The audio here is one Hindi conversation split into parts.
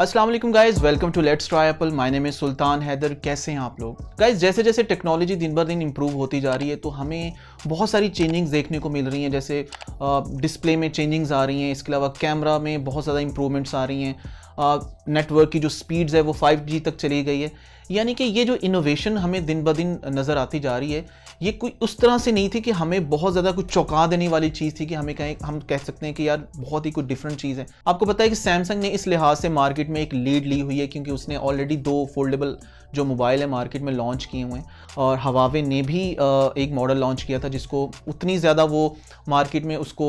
अस्सलाम वालेकुम guys, welcome to let's try apple. My name is Sultan Haidar. कैसे हैं आप लोग गाइज? जैसे जैसे टेक्नोलॉजी दिन ब दिन इंप्रूव होती जा रही है तो हमें बहुत सारी चेंजिंग्स देखने को मिल रही हैं। जैसे डिस्प्ले में चेंजिंग्स आ रही हैं, इसके अलावा कैमरा में बहुत ज़्यादा इंप्रूवमेंट्स आ रही हैं, नेटवर्क की जो स्पीड्स है वो 5G तक चली गई है। यानी कि ये जो इनोवेशन हमें दिन ब दिन नज़र आती जा रही है, ये कोई उस तरह से नहीं थी कि हमें बहुत ज़्यादा कुछ चौंका देने वाली चीज़ थी कि हम कह सकते हैं कि यार बहुत ही कुछ डिफरेंट चीज़ है। आपको पता है कि सैमसंग ने इस लिहाज से मार्केट में एक लीड ली हुई है क्योंकि उसने ऑलरेडी 2 फोल्डेबल जो मोबाइल है मार्केट में लॉन्च किए हुए हैं, और हवावे ने भी एक मॉडल लॉन्च किया था जिसको उतनी ज़्यादा वो मार्केट में उसको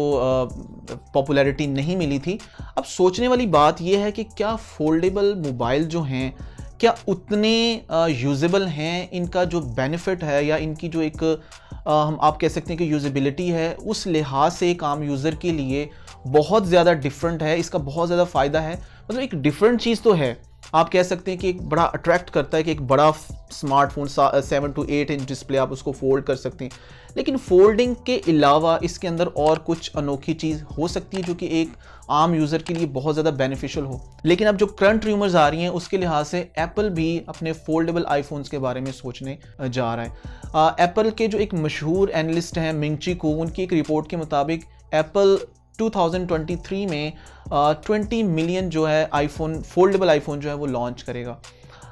पॉपुलैरिटी नहीं मिली थी। अब सोचने वाली बात यह है कि क्या फोल्डेबल मोबाइल जो हैं क्या उतने यूजेबल हैं, इनका जो बेनिफिट है या इनकी जो एक हम आप कह सकते हैं कि यूजेबिलिटी है, उस लिहाज से एक आम यूज़र के लिए बहुत ज़्यादा डिफरेंट है, इसका बहुत ज़्यादा फ़ायदा है। मतलब एक डिफरेंट चीज़ तो है, आप कह सकते हैं कि एक बड़ा अट्रैक्ट करता है कि एक बड़ा स्मार्टफोन 7 to 8 इंच डिस्प्ले आप उसको फोल्ड कर सकते हैं, लेकिन फोल्डिंग के अलावा इसके अंदर और कुछ अनोखी चीज़ हो सकती है जो कि एक आम यूज़र के लिए बहुत ज़्यादा बेनिफिशियल हो। लेकिन अब जो करंट रूमर्स आ रही हैं उसके लिहाज से एप्पल भी अपने फोल्डेबल आईफोन्स के बारे में सोचने जा रहा है। एप्पल के जो एक मशहूर एनालिस्ट हैं मिंग-ची कू, उनकी एक रिपोर्ट के मुताबिक एप्पल 2023 में 20 मिलियन जो है आईफोन, फोल्डेबल आईफोन जो है वो लॉन्च करेगा।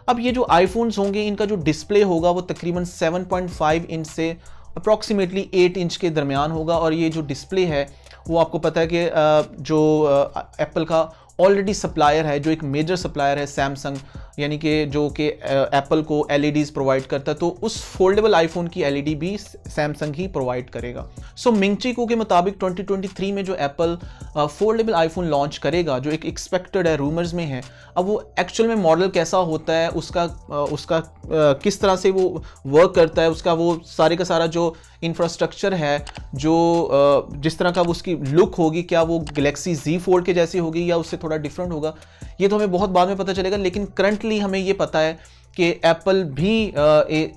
अब ये जो आईफोन्स होंगे इनका जो डिस्प्ले होगा वो तकरीबन 7.5 इंच से अप्रॉक्सीमेटली 8 इंच के दरमियान होगा, और ये जो डिस्प्ले है वो आपको पता है कि जो एप्पल का ऑलरेडी सप्लायर है, जो एक मेजर सप्लायर है सैमसंग, यानी कि जो कि एप्पल को एलईडीज प्रोवाइड करता है, तो उस फोल्डेबल आईफोन की एलईडी भी सैमसंग ही प्रोवाइड करेगा। सो मिंग-ची कू के मुताबिक 2023 में जो एप्पल फोल्डेबल आईफोन लॉन्च करेगा, जो एक एक्सपेक्टेड है, रूमर्स में है, अब वो एक्चुअल में मॉडल कैसा होता है, उसका किस तरह से वो वर्क करता है, उसका वो सारे का सारा जो इंफ्रास्ट्रक्चर है, जो जिस तरह का उसकी लुक होगी, क्या वो गैलेक्सी Z फोल्ड के जैसी होगी या उससे थोड़ा डिफरेंट होगा, ये तो हमें बहुत बाद में पता चलेगा। लेकिन करंटली हमें ये पता है कि एप्पल भी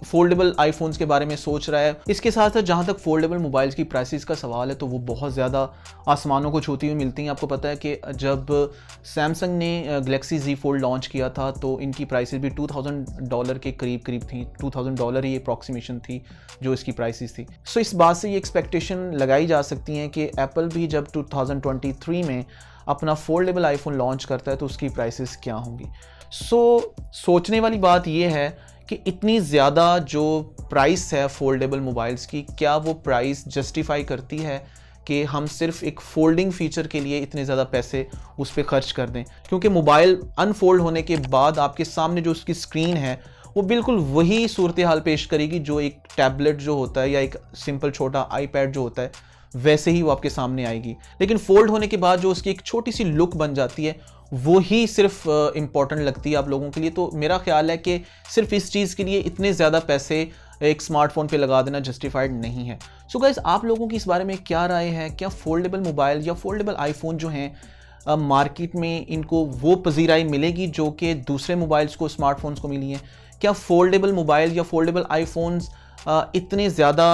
फोल्डेबल आईफोन्स के बारे में सोच रहा है। इसके साथ साथ जहाँ तक फोल्डेबल मोबाइल्स की प्राइसेस का सवाल है तो वो बहुत ज़्यादा आसमानों को छूती हुई मिलती हैं। आपको पता है कि जब सैमसंग ने गैलेक्सी Z फोल्ड लॉन्च किया था तो इनकी प्राइसेस भी $2000 के करीब थी। $2000 ही अप्रॉक्सीमेशन थी जो इसकी प्राइसेस थी। सो इस बात से ये एक्सपेक्टेशन लगाई जा सकती हैं कि एप्पल भी जब 2023 में अपना फोल्डेबल आईफोन लॉन्च करता है तो उसकी प्राइसेस क्या होंगी। सोचने वाली बात यह है कि इतनी ज़्यादा जो प्राइस है फोल्डेबल मोबाइल्स की, क्या वो प्राइस जस्टिफाई करती है कि हम सिर्फ एक फोल्डिंग फीचर के लिए इतने ज़्यादा पैसे उस पर खर्च कर दें? क्योंकि मोबाइल अनफोल्ड होने के बाद आपके सामने जो उसकी स्क्रीन है वो बिल्कुल वही सूरत हाल पेश करेगी जो एक टैबलेट जो होता है या एक सिंपल छोटा आईपैड जो होता है, वैसे ही वो आपके सामने आएगी। लेकिन फोल्ड होने के बाद जो उसकी एक छोटी सी लुक बन जाती है वो ही सिर्फ इम्पॉर्टेंट लगती है आप लोगों के लिए। तो मेरा ख्याल है कि सिर्फ इस चीज़ के लिए इतने ज़्यादा पैसे एक स्मार्टफोन पे लगा देना जस्टिफाइड नहीं है। सो गाइस, आप लोगों की इस बारे में क्या राय है? क्या फोल्डेबल मोबाइल या फोल्डेबल आईफोन जो हैं मार्केट में इनको वो पजीराई मिलेगी जो कि दूसरे मोबाइल्स को, स्मार्टफोन्स को मिली है? क्या फोल्डेबल मोबाइल या फोल्डेबल आईफोन्स इतने ज़्यादा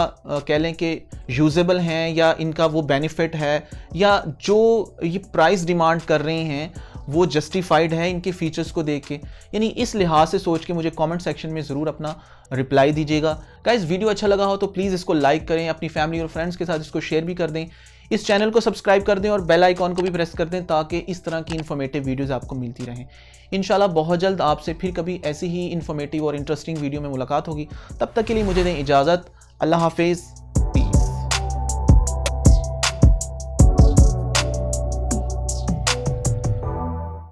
कह लें कि यूजेबल हैं, या इनका वो बेनिफिट है, या जो ये प्राइस डिमांड कर रहे हैं वो जस्टिफाइड है इनके फीचर्स को देख के? यानी इस लिहाज से सोच के मुझे कमेंट सेक्शन में ज़रूर अपना रिप्लाई दीजिएगा। गाइस, वीडियो अच्छा लगा हो तो प्लीज़ इसको लाइक करें, अपनी फैमिली और फ्रेंड्स के साथ इसको शेयर भी कर दें, इस चैनल को सब्सक्राइब कर दें और बेल आइकॉन को भी प्रेस कर दें ताकि इस तरह की इन्फॉर्मेटिव वीडियोज़ आपको मिलती रहें। इंशाल्लाह बहुत जल्द आपसे फिर कभी ऐसी ही इन्फॉर्मेटिव और इंटरेस्टिंग वीडियो में मुलाकात होगी। तब तक के लिए मुझे दें इजाज़त। अल्लाह हाफिज़।